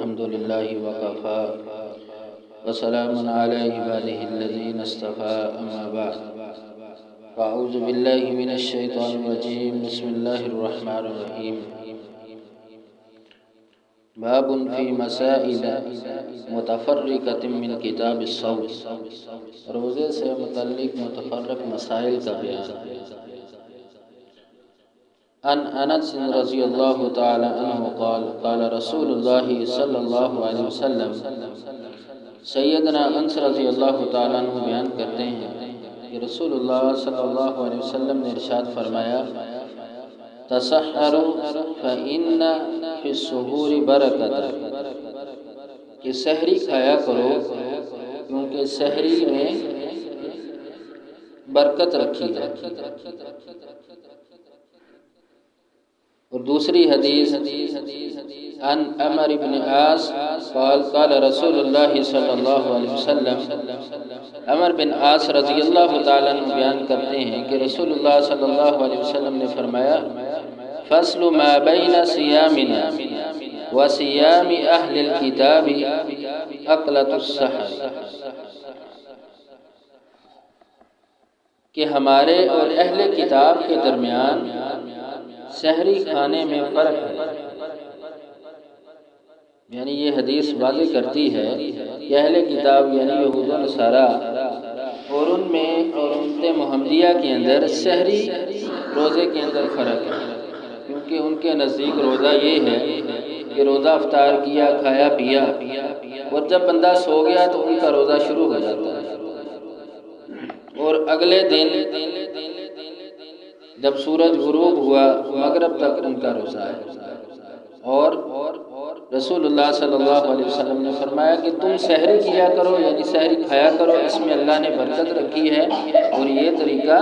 الحمد للہ وکفا وسلام علی عبادہ الذین اصطفى اما بعد اعوذ باللہ من الشیطان الرجیم بسم اللہ الرحمن الرحیم باب فی مسائل متفرقۃ من کتاب الصوم، روزے سے متعلق متفرق مسائل کا بیان۔ عن انس رضی اللہ تعالی عنہ قال قال رسول اللہ صلی اللہ علیہ وسلم، سیدنا انس رضی اللہ تعالی عنہ بیان کرتے ہیں کہ رسول اللہ صلی اللہ علیہ وسلم نے ارشاد فرمایا، تسحروا فإن فی السحور برکۃ، کہ سحری کھایا کرو کیونکہ سحری میں برکت رکھی ہے۔ اور دوسری حدیث عن عمر بن عاص قال قال رسول اللہ صلی اللہ علیہ وسلم، عمر بن عاص رضی اللہ تعالیٰ عنہ بیان کرتے ہیں کہ رسول اللہ صلی اللہ علیہ وسلم نے فرمایا، فصل ما بین صیامنا و صیام اہل الکتاب اکلۃ السحر، کہ ہمارے اور اہل کتاب کے درمیان سحری کھانے میں فرق ہے۔ یعنی یہ حدیث واضح کرتی ہے کہ اہل کتاب یعنی یہود و نصارہ اور ان میں اور امت محمدیہ کے اندر سحری روزے کے اندر فرق ہے، کیونکہ ان کے نزدیک روزہ یہ ہے کہ روزہ افطار کیا، کھایا پیا، اور جب بندہ سو گیا تو ان کا روزہ شروع ہو جاتا ہے، اور اگلے دن جب سورج غروب ہوا مغرب تک ان کا روزہ ہے۔ اور رسول اللہ صلی اللہ علیہ وسلم نے فرمایا کہ تم سحری کیا کرو، یعنی سحری کھایا کرو، اس میں اللہ نے برکت رکھی ہے، اور یہ طریقہ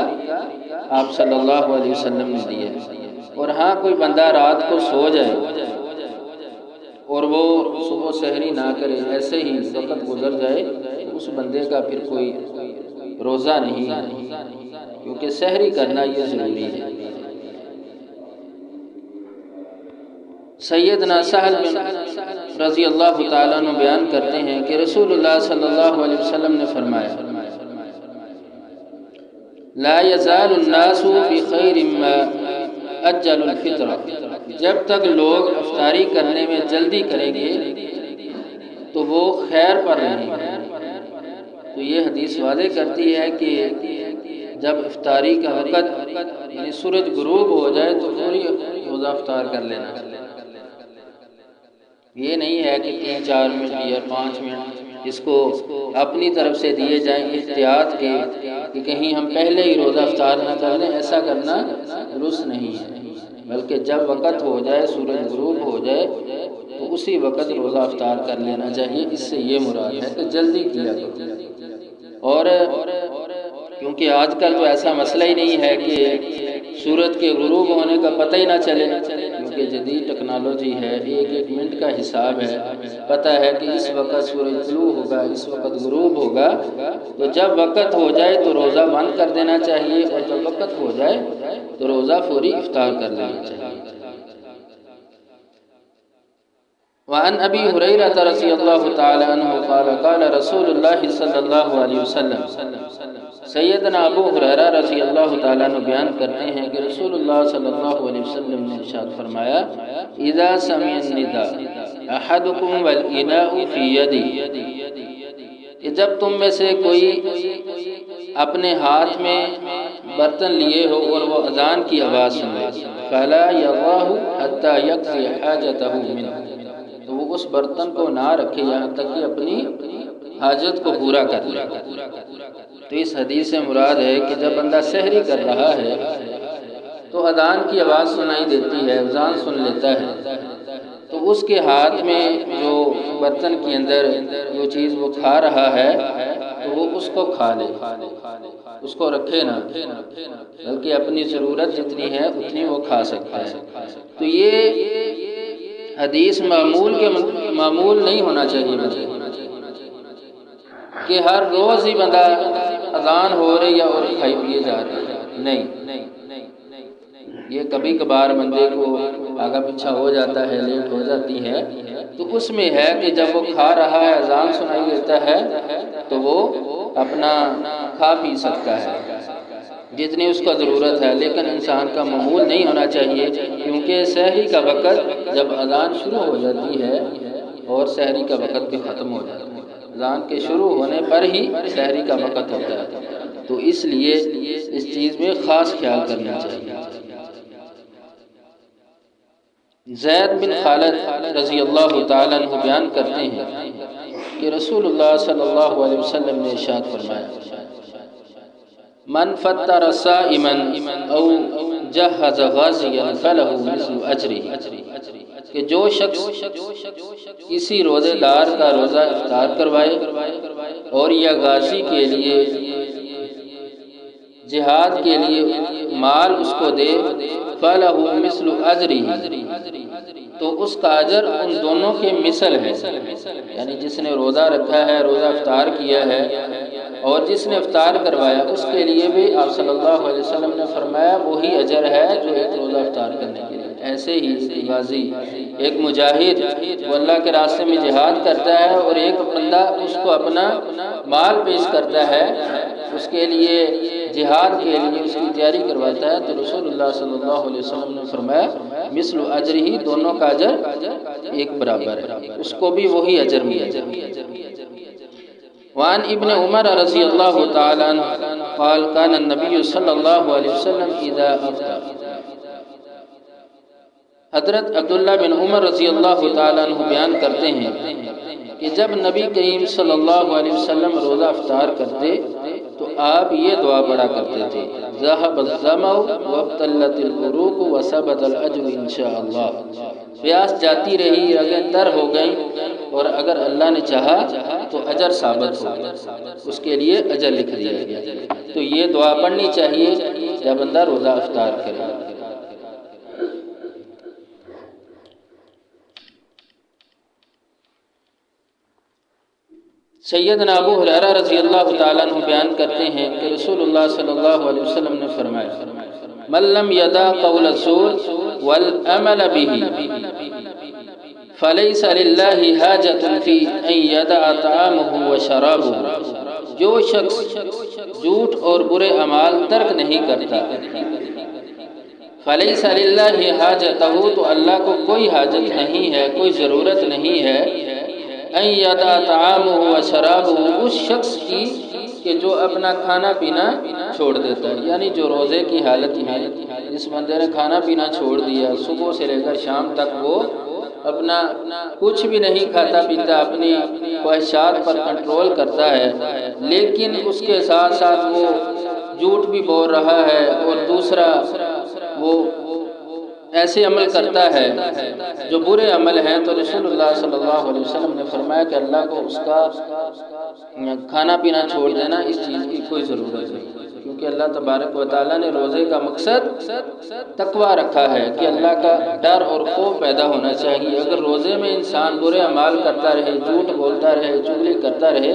آپ صلی اللہ علیہ وسلم نے دیا ہے۔ اور ہاں کوئی بندہ رات کو سو جائے اور وہ صبح سحری نہ کرے، ایسے ہی وقت گزر جائے، تو اس بندے کا پھر کوئی روزہ نہیں ہے، کیونکہ سحری کرنا یہ ضروری ہے۔ سیدنا سہل بن رضی اللہ تعالیٰ عنہ بیان کرتے ہیں کہ رسول اللہ صلی اللہ علیہ وسلم نے فرمایا، لا یزال الناس بخیر ما اجل الفطر، جب تک لوگ افطاری کرنے میں جلدی کریں گے تو وہ خیر پر رہیں گے۔ تو یہ حدیث واضح کرتی ہے کہ جب افطاری کا وقت یعنی سورج غروب ہو جائے تو فوری روزہ افطار کر لینا۔ یہ نہیں ہے کہ 3-4 منٹ یا 5 منٹ اس کو اپنی طرف سے دیے جائیں احتیاط کے کہ کہیں ہم پہلے ہی روزہ افطار نہ کر لیں، ایسا کرنا درست نہیں ہے، بلکہ جب وقت ہو جائے، سورج غروب ہو جائے تو اسی وقت روزہ افطار کر لینا چاہیے۔ اس سے یہ مراد ہے کہ جلدی کیا کرو۔ اور کیونکہ آج کل تو ایسا مسئلہ ہی نہیں ہے کہ سورج کے غروب ہونے کا پتہ ہی نہ چلے، کیونکہ جدید ٹیکنالوجی ہے، ایک منٹ کا حساب ہے، پتہ ہے کہ اس وقت سورج طلوع ہوگا، اس وقت غروب ہوگا، تو جب وقت ہو جائے تو روزہ بند کر دینا چاہیے، اور جب وقت ہو جائے تو روزہ فوری افطار کر لینا چاہیے۔ وعن ابی ہریرہ رضی اللہ تعالی عنہ قال قال رسول اللہ صلی اللہ علیہ وسلم، سیدنا ابو ہریرہ رضی اللہ تعالیٰ عنہ بیان کرتے ہیں کہ رسول اللہ صلی اللہ علیہ وسلم نے ارشاد فرمایا، اذا سمع النداء احدکم والاناء فی یدی، کہ جب تم میں سے کوئی اپنے ہاتھ میں برتن لیے ہو اور وہ اذان کی آواز سنے، فلا یضعہ حتی یقضی حاجتہ منہ، تو وہ اس برتن کو نہ رکھے یہاں تک کہ اپنی حاجت کو پورا کر لے۔ تو اس حدیث سے مراد ہے کہ جب بندہ سحری کر رہا ہے تو اذان کی آواز سنائی دیتی ہے، اذان سن لیتا ہے، تو اس کے ہاتھ میں جو برتن کے اندر جو چیز وہ کھا رہا ہے تو وہ اس کو کھا لے، اس کو رکھے نہ، بلکہ اپنی ضرورت جتنی ہے اتنی وہ کھا سکتا ہے۔ تو یہ حدیث معمول نہیں ہونا چاہیے مجھے کہ ہر روز ہی بندہ اذان ہو رہی ہے اور کھائی پیے جا رہے ہیں، نہیں، یہ کبھی کبھار بندے کو آگا پیچھا ہو جاتا ہے، لیٹ ہو جاتی ہے، تو اس میں ہے کہ جب وہ کھا رہا ہے اذان سنائی دیتا ہے تو وہ اپنا کھا پی سکتا ہے جتنی اس کو ضرورت ہے، لیکن انسان کا معمول نہیں ہونا چاہیے، کیونکہ سحری کا وقت جب اذان شروع ہو جاتی ہے اور سحری کا وقت بھی ختم ہو جاتا ہے، اذان کے شروع ہونے پر ہی سحری کا وقت ہوتا ہے، تو اس لیے اس چیز میں خاص خیال کرنا چاہیے۔ زید بن خالد رضی اللہ تعالیٰ عنہ بیان کرتے ہیں کہ رسول اللہ صلی اللہ علیہ وسلم نے ارشاد فرمایا، من فطر صائما او جہز غازیا فلہ مثل اجرہ، کہ جو شخص کسی روزے دار کا روزہ افطار کروائے اور یا غازی کے لیے جہاد کے لیے مال اس کو دے، فلہ مثل اجرہ، تو اس کا اجر ان دونوں کے مثل ہے، یعنی جس نے روزہ رکھا ہے، روزہ افطار کیا ہے، اور جس نے افطار کروایا اس کے لیے بھی آپ صلی اللہ علیہ وسلم نے فرمایا وہی اجر ہے جو ایک روزہ افطار کرنے کے لیے۔ ایسے ہی ایک غازی، ایک مجاہد وہ اللہ کے راستے میں جہاد کرتا ہے اور ایک بندہ اس کو اپنا مال پیش کرتا ہے اس کے لیے، جہاد کے لیے اس کی تیاری کرواتا ہے، تو رسول اللہ صلی اللہ علیہ وسلم نے فرمایا مثل اجر ہی، دونوں کا اجر ایک برابر ہے، اس کو بھی وہی اجر ملے گا۔ وعن ابن عمر رضی اللہ تعالیٰ عنہ قال کان النبی صلی اللہ علیہ وسلم اذا افطر، حضرت عبداللہ بن عمر رضی اللہ تعالیٰ عنہ بیان کرتے ہیں کہ جب نبی کریم صلی اللہ علیہ وسلم روزہ افطار کرتے تو آپ یہ دعا پڑھا کرتے تھے، ذهب الظمأ وابتلت العروق وثبت الاجر انشاءاللہ، پیاس جاتی رہی، رگیں تر ہو گئیں، اور اگر اللہ نے چاہا تو اجر ثابت ہو گیا، اس کے لیے اجر لکھ دیا گیا۔ تو یہ دعا پڑھنی چاہیے جب بندہ روزہ افطار کرے۔ سیدنا ابو ہریرہ رضی اللہ تعالیٰ عنہ بیان کرتے ہیں کہ رسول اللہ صلی اللہ علیہ وسلم نے فرمایا، من لم یدع قول الزور والعمل به فلیس للہ حاجۃ فی ان یدع طعامہ وشرابہ، جو شخص جھوٹ اور برے اعمال ترک نہیں کرتا، فلیس للہ حاجتہ، تو اللہ کو کوئی حاجت نہیں ہے، کوئی ضرورت نہیں ہے، ان یدع طعامہ وشرابہ، اس شخص کی کہ جو اپنا کھانا پینا چھوڑ دیتا ہے، یعنی جو روزے کی حالت میں اس بندے نے کھانا پینا چھوڑ دیا، صبح سے لے کر شام تک وہ اپنا کچھ بھی نہیں کھاتا پیتا، اپنی خواہشات پر کنٹرول کرتا ہے، لیکن اس کے ساتھ ساتھ وہ جھوٹ بھی بول رہا ہے اور دوسرا وہ ایسے عمل کرتا ہے جو برے عمل ہیں، تو رسول اللہ صلی اللہ علیہ وسلم نے فرمایا کہ اللہ کو اس کا کھانا پینا چھوڑ دینا اس چیز کی کوئی ضرورت نہیں، کیونکہ اللہ تبارک و تعالیٰ نے روزے کا مقصد تقویٰ رکھا ہے کہ اللہ کا ڈر اور خوف پیدا ہونا چاہیے۔ اگر روزے میں انسان برے اعمال کرتا رہے، جھوٹ بولتا رہے، چغلی کرتا رہے،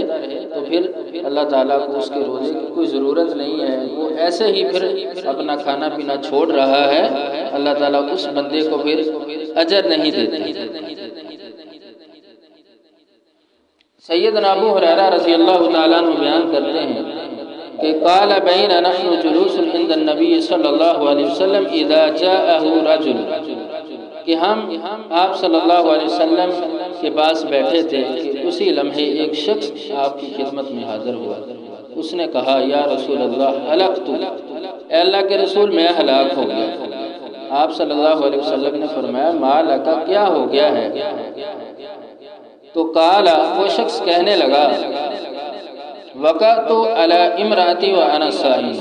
تو پھر اللہ تعالیٰ کو اس کے روزے کی کوئی ضرورت نہیں ہے، وہ ایسے ہی پھر اپنا کھانا پینا چھوڑ رہا ہے، اللہ تعالیٰ اس بندے کو پھر اجر نہیں دیتے۔ سیدنا ابو ہریرہ رضی اللہ تعالیٰ عنہ بیان کرتے ہیں کہ قال بین نحن جلوس عند النبی صلی اللہ علیہ وسلم اذا جاءہ رجل، کہ ہم آپ صلی اللہ علیہ وسلم کے پاس بیٹھے تھے کہ اسی لمحے ایک شخص آپ کی خدمت میں حاضر ہوا، اس نے کہا یا رسول اللہ ہلکت، اے اللہ کے رسول میں ہلاک ہو گیا۔ آپ صلی اللہ علیہ وسلم نے فرمایا ما لک، کیا ہو گیا ہے؟ تو قال، وہ شخص کہنے لگا وقعت علی امراتی وانا صائم،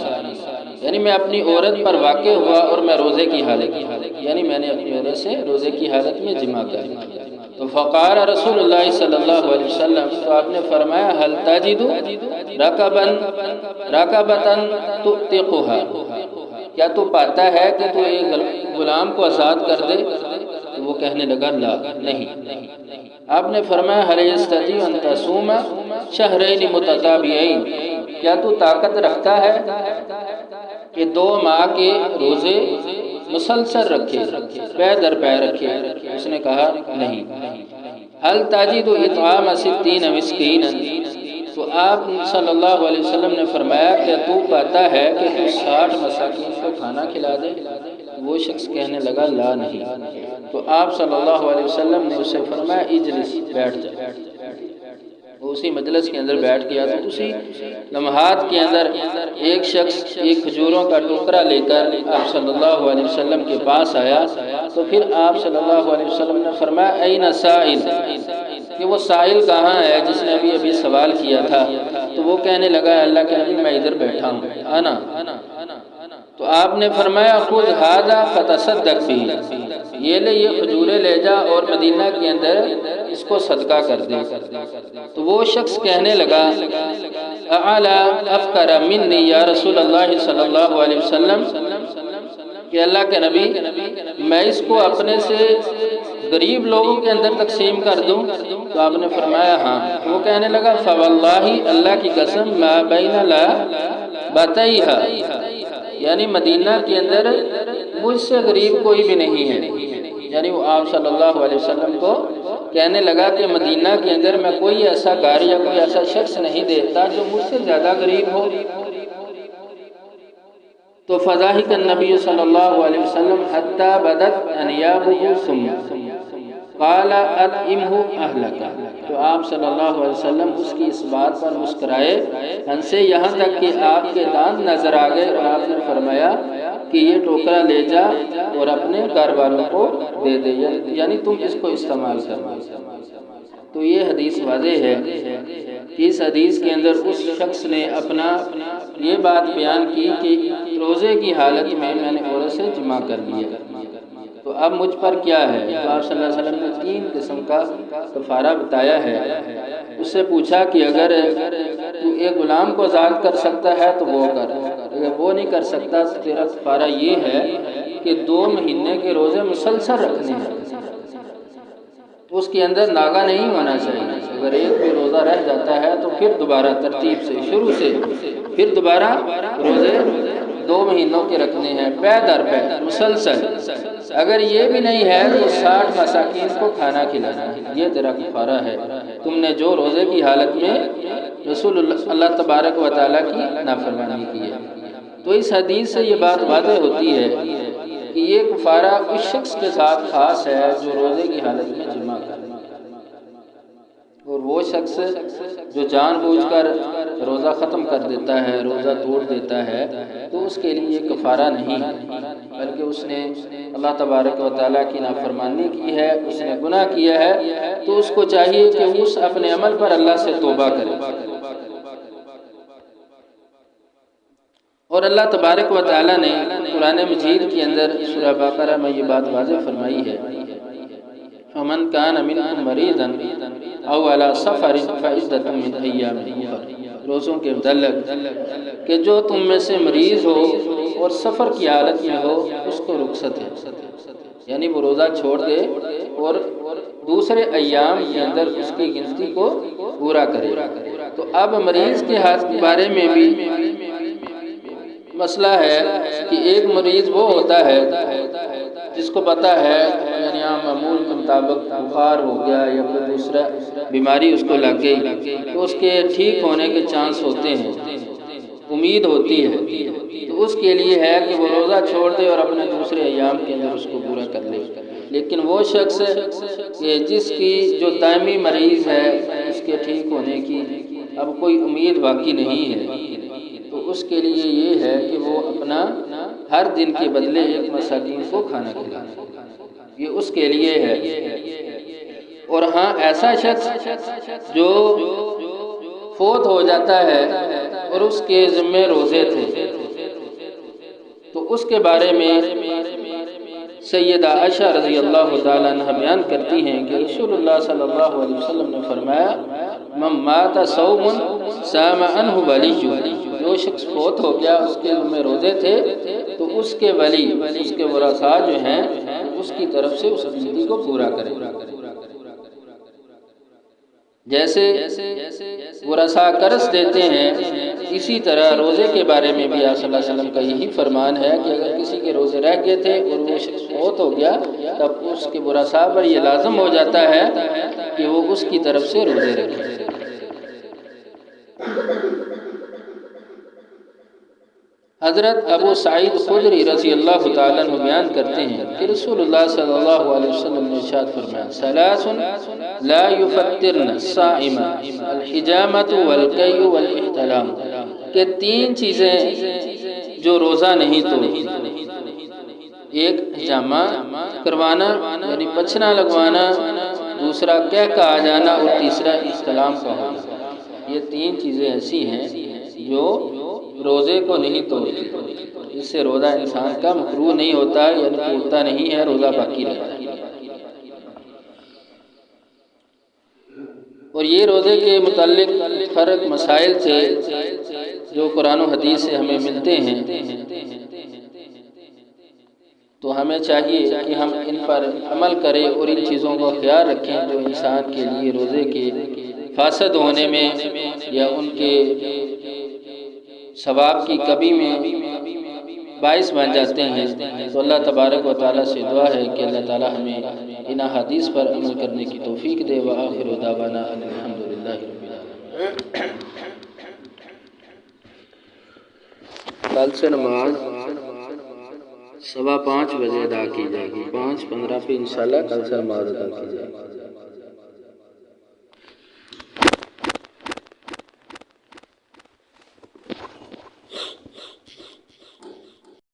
یعنی میں اپنی عورت پر واقع ہوا اور میں روزے کی حالت، یعنی میں نے اپنی عورت سے روزے کی حالت میں جماع کیا۔ تو فقال رسول اللہ صلی اللہ علیہ وسلم، تو آپ نے فرمایا هل تجد رکبۃ تؤتقها، کیا تو پاتا ہے کہ تو ایک غلام کو آزاد کر دے؟ تو وہ کہنے لگا لا، نہیں۔ آپ نے فرمایا هل يستطيع ان تصوم شهرين متتابعين، کیا تو طاقت رکھتا ہے کہ 2 ماہ کے روزے مسلسل رکھے، پے در پے رکھے؟ اس نے کہا نہیں۔ حل تجد اطعام 60 مسکینا، تو آپ صلی اللہ علیہ وسلم نے فرمایا کہ تو پاتا ہے کہ تو 60 مساکین کو کھانا کھلا دے؟ وہ شخص کہنے لگا لا نہیں۔ تو آپ صلی اللہ علیہ وسلم نے اسے فرمایا اجلس، بیٹھ جا۔ وہ اسی مجلس کے اندر بیٹھ گیا۔ تو اسی لمحات کے اندر ایک شخص ایک کھجوروں کا ٹکڑا لے کر آپ صلی اللہ علیہ وسلم کے پاس آیا۔ تو پھر آپ صلی اللہ علیہ وسلم نے فرمایا این سائل، کہ وہ سائل کہاں ہے جس نے ابھی سوال کیا تھا؟ تو وہ کہنے لگا اللہ کے نبی میں ادھر بیٹھا ہوں، آنا۔ تو آپ نے فرمایا خذ ھذا فتصدق بہ، یہ لے، یہ کھجوریں لے جا اور مدینہ کے اندر اس کو صدقہ کر دے۔ تو وہ شخص کہنے لگا اعلی افقر منی یا رسول اللہ صلی اللہ علیہ وسلم، کہ اللہ کے نبی میں اس کو اپنے سے غریب لوگوں کے اندر تقسیم کر دوں؟ تو آپ نے فرمایا ہاں۔ وہ کہنے لگا فواللہ، اللہ کی قسم، ما بین لابتیھا، یعنی مدینہ کے اندر مجھ سے غریب کوئی بھی نہیں ہے۔ یعنی وہ آپ صلی اللہ علیہ وسلم کو کہنے لگا کہ مدینہ کے اندر میں کوئی ایسا گھر یا کوئی ایسا شخص نہیں دیکھتا جو مجھ سے زیادہ غریب ہو۔ تو فضاحک النبی صلی اللہ علیہ وسلم حتی بدت انیابہ ثم قال اطعمہ اہلک، تو آپ صلی اللہ علیہ وسلم اس کی اس بات پر مسکرائے، ہنسے، یہاں تک کہ آپ کے دانت نظر آ گئے، اور آپ نے فرمایا کہ یہ ٹوکرا لے جا اور اپنے گھر والوں کو دے دے، یعنی تم اس کو استعمال کرنا۔ تو یہ حدیث واضح ہے کہ اس حدیث کے اندر اس شخص نے اپنا یہ بات بیان کی کہ روزے کی حالت میں نے عورت سے جماع کر لیا، تو اب مجھ پر کیا ہے؟ تو آپ صلی اللہ علیہ وسلم نے 3 قسم کا کفارہ بتایا ہے۔ اس سے پوچھا کہ اگر تو ایک غلام کو آزاد کر سکتا ہے تو وہ کر، اگر وہ نہیں کر سکتا تو تیرا کفارہ یہ ہے کہ 2 مہینے کے روزے مسلسل رکھنے ہیں، تو اس کے اندر ناغہ نہیں ہونا چاہیے۔ اگر ایک بھی روزہ رہ جاتا ہے تو پھر دوبارہ ترتیب سے شروع سے پھر دوبارہ روزے 2 مہینوں کے رکھنے ہیں، پے در پے مسلسل۔ اگر یہ بھی نہیں ہے تو 60 مساکین کو کھانا کھلانا ہے، یہ تیرا کفارہ ہے، تم نے جو روزے کی حالت میں رسول اللہ تبارک و تعالیٰ کی نافرمانی کی ہے۔ تو اس حدیث سے یہ بات واضح ہوتی ہے کہ یہ کفارہ اس شخص کے ساتھ خاص ہے جو روزے کی حالت میں جماع کرے، اور وہ شخص جو جان بوجھ کر روزہ ختم کر دیتا ہے، روزہ توڑ دیتا ہے، تو اس کے لیے یہ کفارہ نہیں ہے، بلکہ اس نے اللہ تبارک و تعالیٰ کی نافرمانی کی ہے، اس نے گناہ کیا ہے، تو اس کو چاہیے کہ اس اپنے عمل پر اللہ سے توبہ کرے۔ اور اللہ تبارک و تعالیٰ نے قرآن مجید کے اندر سورہ بقرہ میں یہ بات واضح فرمائی ہے فَمَنْ كَانَ مِنْكُمْ مَرِيضًا أَوْ عَلَى سَفَرٍ فَعِدَّةٌ مِّنْ أَيَّامٍ أُخَرَ، روزوں کے متعلق کہ جو تم میں سے مریض ہو اور سفر کی حالت میں ہو اس کو رخصت ہے، یعنی وہ روزہ چھوڑ دے اور دوسرے ایام کے اندر اس کی گنتی کو پورا کرے۔ تو اب مریض کے بارے میں بھی مسئلہ ہے کہ ایک مریض وہ ہوتا ہے جس کو پتہ ہے یعنی عام معمول کے مطابق بخار ہو گیا یا کوئی دوسرا بیماری اس کو لگ گئی، تو اس کے ٹھیک ہونے کے چانس ہوتے ہیں، امید ہوتی ہے، تو اس کے لیے ہے کہ وہ روزہ چھوڑ دے اور اپنے دوسرے ایام کے اندر اس کو پورا کر لے۔ لیکن وہ شخص کہ جس کی جو دائمی مریض ہے اس کے ٹھیک ہونے کی اب کوئی امید باقی نہیں ہے، تو اس کے لیے یہ ہے کہ وہ اپنا ہر دن کے بدلے ایک مساکین کو کھانا کھلائے، یہ اس کے لیے ہے۔ اور ہاں ایسا شخص جو فوت ہو جاتا ہے اور اس کے ذمہ روزے تھے، تو اس کے بارے میں سیدہ عائشہ رضی اللہ تعالیٰ عنہ بیان کرتی ہیں کہ رسول اللہ صلی اللہ علیہ وسلم نے فرمایا من مات صوم صام عنہ ولی، جو شخص فوت ہو گیا اس کے ذمہ روزے تھے تو اس کے ولی، اس کے ورثاء جو ہیں اس کی طرف سے اس گنتی کو پورا کرے۔ جیسے وہ رسا قرض دیتے ہیں، اسی طرح روزے کے بارے میں بھی آپ صلی اللہ علیہ وسلم کا یہی فرمان ہے کہ اگر کسی کے روزے رہ گئے تھے اور وہ شخص فوت ہو گیا، تب اس کے برسا پر یہ لازم ہو جاتا ہے کہ وہ اس کی طرف سے روزے رکھے۔ حضرت ابو سعید خدری رضی اللہ تعالیٰ عنہ بیان کرتے ہیں کہ رسول اللہ صلی اللہ علیہ وسلم نے ارشاد فرمایا: ثلاث لا يفطرن الصائم الحجامۃ والقی والاحتلام، کہ تین چیزیں جو روزہ نہیں توڑتی، ایک حجامہ کروانا یعنی بچنا لگوانا، دوسرا قے کا آ جانا اور تیسرا احتلام کا ہونا۔ یہ تین چیزیں ایسی ہیں جو روزے کو نہیں توڑتی، اس سے روزہ انسان کا مکروہ نہیں ہوتا، یعنی ٹوٹتا نہیں ہے، روزہ باقی رہتا ہے۔ اور یہ روزے کے متعلق فرق مسائل تھے جو قرآن و حدیث سے ہمیں ملتے ہیں، تو ہمیں چاہیے کہ ہم ان پر عمل کریں اور ان چیزوں کا خیال رکھیں جو انسان کے لیے روزے کے فاسد ہونے میں یا ان کے ثواب کی کمی میں باعث بن جاتے ہیں۔ تو اللہ تبارک و تعالیٰ سے دعا ہے کہ اللہ تعالیٰ ہمیں ان احادیث پر عمل کرنے کی توفیق دے۔ وآخر دعوانا الحمدللہ رب العالمین۔ کل سے نماز 5:15 بجے ادا کی جائے گی، 5:15 پہ انشاءاللہ کل سے نماز ادا کی جائے گی۔